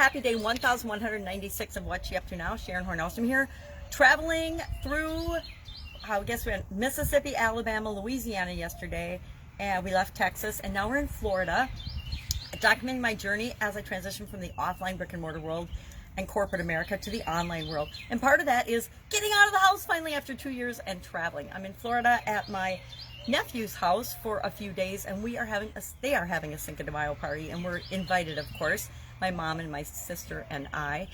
happy day 1196 of What You Up To Now. Sharon Horne-Ellstrom here, traveling through, I guess we went Mississippi, Alabama, Louisiana yesterday, and we left Texas, and now we're in Florida, documenting my journey as I transition from the offline brick and mortar world and corporate America to the online world. And part of that is getting out of the house finally after 2 years and traveling. I'm in Florida at my nephew's house for a few days, and they are having a Cinco de Mayo party, and we're invited, of course, my mom and my sister and I,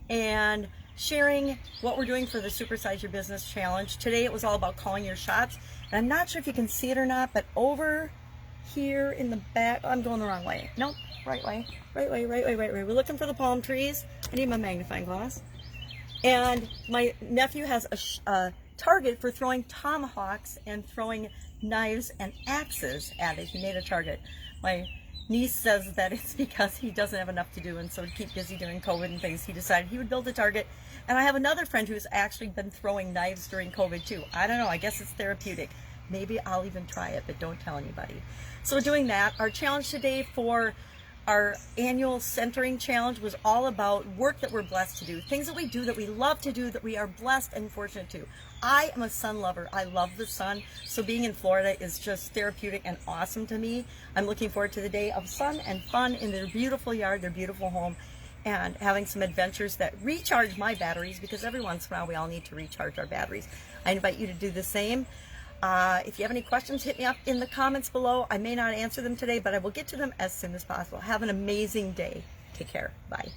and sharing what we're doing for the Supersize Your Business Challenge. Today it was all about calling your shots, and I'm not sure if you can see it or not, but over here in the back, I'm going the wrong way. Nope, right way. We're looking for the palm trees. I need my magnifying glass. And my nephew has a target for throwing tomahawks and throwing knives and axes at it. He made a target. My niece says that it's because he doesn't have enough to do, and so to keep busy during COVID and things, he decided he would build a target. And I have another friend who's actually been throwing knives during COVID too. I don't know, I guess it's therapeutic. Maybe I'll even try it, but don't tell anybody. So we're doing that. Our challenge today for our annual centering challenge was all about work that we're blessed to do, things that we do that we love to do, that we are blessed and fortunate to. I am a sun lover. I love the sun, so being in Florida is just therapeutic and awesome to me. I'm looking forward to the day of sun and fun in their beautiful yard, their beautiful home, and having some adventures that recharge my batteries, because every once in a while we all need to recharge our batteries. I invite you to do the same. If you have any questions, hit me up in the comments below. I may not answer them today, but I will get to them as soon as possible. Have an amazing day. Take care. Bye.